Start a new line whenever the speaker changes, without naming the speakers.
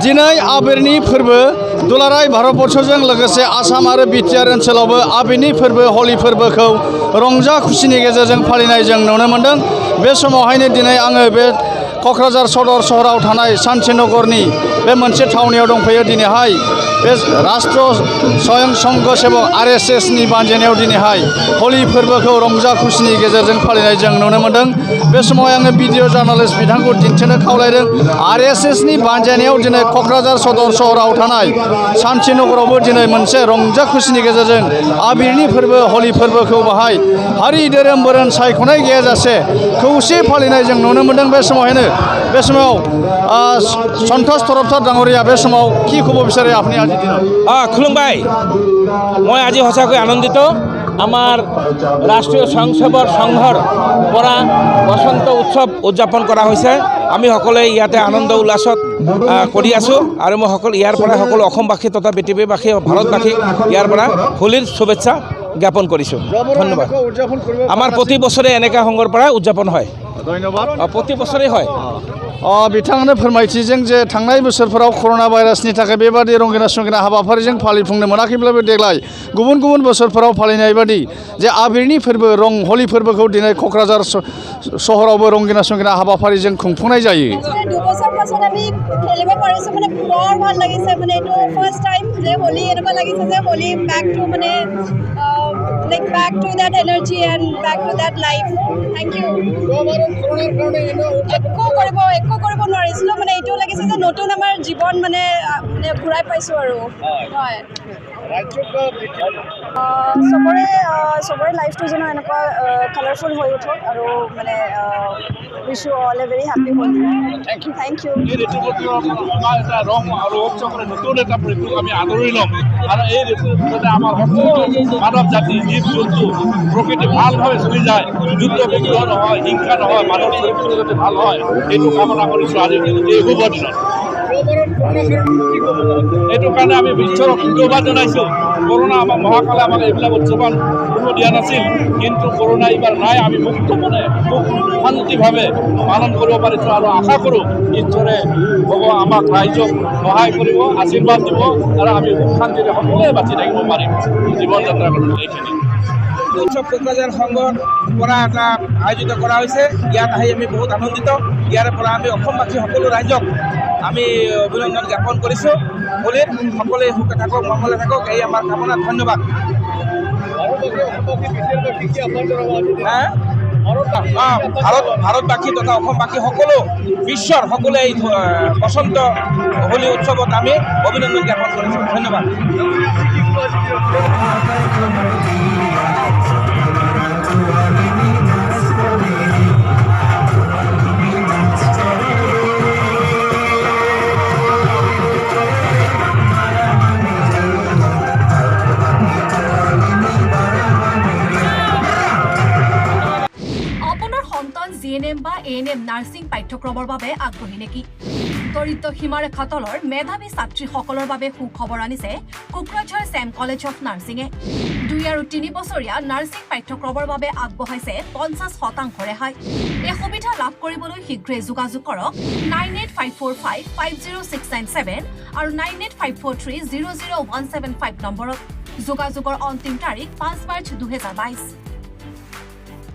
दिनै आबिरनि फोरबो दुलाराय भारतबर्षजों लोगोसे आसाम आरो बिटिआर ओनसोलावबो आबिरनि फोरबो हलि फोरबोखौ रंजा खुसिनि गेजेरजों फालिनाय जों नुनो मोन्दों। बे समावहायनो दिनै आङो बे क'क्राझार सदर सहराव थानाय शान्तिनगरनि बे मोनसे थावनियाव दंफैयो। दिनैहाय बे राष्ट्र स्वयं संघ सेवक RSSनि बानजायनायाव दिनैहाय हलि फोरबोखौ रंजा खुसिनि गेजेरजों फालिनाय जों नुनो मोन्दों। बे समाव आङो भिडिअ जार्नालिस्ट बिथांखौ दिन्थिनो खावलायदों। RSSनि बानजायनायाव दिनै क'क्राझार सदर सहराव थानाय शान्तिनगरावबो दिनै मोनसे रंजा खुसिनि गेजेरजों आबिरनि फोरबो हलि फोरबोखौ बाहाय हारि धोरोम बोरोन सायख'नाय गैयाजासे खौसे फालिनाय जों नुनो मोन्दों। बे समावहायनो बे समाव सन्तोष তৰফদাৰ ডাঙৰীয়া बे समाव কি ক'ব বিচাৰে আপুনি আজি দিনত?
খুলুমবাই, মই আজি সঁচাকৈ আনন্দিত। আমাৰ ৰাষ্ট্ৰীয় স্বয়ংসেৱক সংঘৰ পৰা বসন্ত উৎসৱ উদযাপন কৰা হৈছে। আমি সকলোৱে ইয়াতে আনন্দ উল্লাসত কৰি আছোঁ আৰু মই ইয়াৰ পৰা সকলো অসমবাসী তথা পৃথিৱীবাসী ভাৰতবাসী ইয়াৰ পৰা হোলীৰ শুভেচ্ছা জ্ঞাপন কৰিছোঁ। ধন্যবাদ। আমাৰ প্ৰতি বছৰে এনেকুৱা সংঘৰ পৰা উদযাপন হয়।
ধন্যবাদ।
প্ৰতি বছৰেই হয়।
बिथाङानो फोरमायथिजों जे थांनाय बोसोरफोराव कर'ना भाइरासनि थाखाय बेबादि रंगिना संगिना हाबाफारिजों फालिफुंनो मोनाखैब्लाबो देग्लाय गुबुन गुबुन बोसोरफोराव फालिनाय बादि जे आबिरनि फोरबो हलि फोरबोखौ दिनै क'क्राझार सहरावबो रंगिना संगिना हाबाफारिजों खुंफुंनाय जायो।
দুবছৰ পাছত আমি খেলিব পাৰিছোঁ, মানে বৰ ভাল লাগিছে। মানে এইটো ফাৰ্ষ্ট টাইম যে হোলী এনেকুৱা লাগিছে যে হোলী বেক টু মানে like back to that energy and back to that life. Thank you. একো কৰিব নোৱাৰিছিলোঁ, মানে এইটো লাগিছে যে নতুন আমাৰ জীৱন মানে ঘূৰাই পাইছোঁ আৰু হয়। চবৰে লাইফটো যেন এনেকুৱা কালাৰফুল হৈ উঠক আৰু মানে wish you all a very happy Holi. Thank you.
এই ঋতুটো আমাৰ এটা ৰং আৰু উৎসৱৰে নতুন এটা ঋতুক আমি আদৰি ল'ম আৰু এই ঋতুৰ ভিতৰতে আমাৰ সকলো মানৱ জাতি জীৱ জন্তু প্ৰকৃতি ভালভাৱে চলি যায়, যুদ্ধ বিগ্ৰহ নহয়, হিংসা নহয়, মানৱ চৰিত্ৰ যাতে ভাল হয় এইটো কামনা কৰিছোঁ আজি এই শুভ দিনত। এইটো কাৰণে আমি ঈশ্বৰক ধন্যবাদ জনাইছোঁ। কৰোণা আমাৰ মহাকালে আমাক এইবিলাক উদযাপন কৰিব দিয়া নাছিল, কিন্তু কৰোণা এইবাৰ নাই। আমি মুক্ত মনে খুব শান্তিভাৱে পালন কৰিব পাৰিছোঁ আৰু আশা কৰোঁ ঈশ্বৰে আমাক ৰাইজক সহায় কৰিব, আশীৰ্বাদ দিব আৰু আমি সুখ শান্তিৰে সকলোৱে বাচি থাকিব পাৰিম জীৱন যাত্ৰা কৰোঁ। এইখিনি
উৎসৱ কোকৰাঝাৰ সংঘৰ পৰা এটা আয়োজিত কৰা হৈছে। ইয়াত আহি আমি বহুত আনন্দিত। ইয়াৰ পৰা আমি অসমবাসী সকলো ৰাইজক আমি অভিনন্দন জ্ঞাপন কৰিছোঁ। হোলীত সকলোৱে সুখে থাকক, মংগলে থাকক, এই আমাৰ কামনা। ধন্যবাদ। ভাৰতবাসী তথা অসমবাসী সকলো বিশ্বৰ সকলোৱে এই বসন্ত হোলী উৎসৱত আমি অভিনন্দন জ্ঞাপন কৰিছোঁ। ধন্যবাদ।
GNM বা ANM নাৰ্ছিং পাঠ্যক্ৰমৰ বাবে আগ্ৰহী নেকি? দৰিদ্ৰ সীমাৰেখা তলৰ মেধাৱী ছাত্ৰীসকলৰ বাবে সুখবৰ আনিছে কোকৰাঝাৰ ছেম কলেজ অফ নাৰ্ছিঙে। 2 আৰু 3 বছৰীয়া নাৰ্ছিং পাঠ্যক্ৰমৰ বাবে আগবঢ়াইছে 50% ৰেহাই। এই সুবিধা লাভ কৰিবলৈ শীঘ্ৰেই যোগাযোগ কৰক 9854550697 আৰু 9854300175 নম্বৰত। যোগাযোগৰ অন্তিম তাৰিখ 5 মাৰ্চ 2022।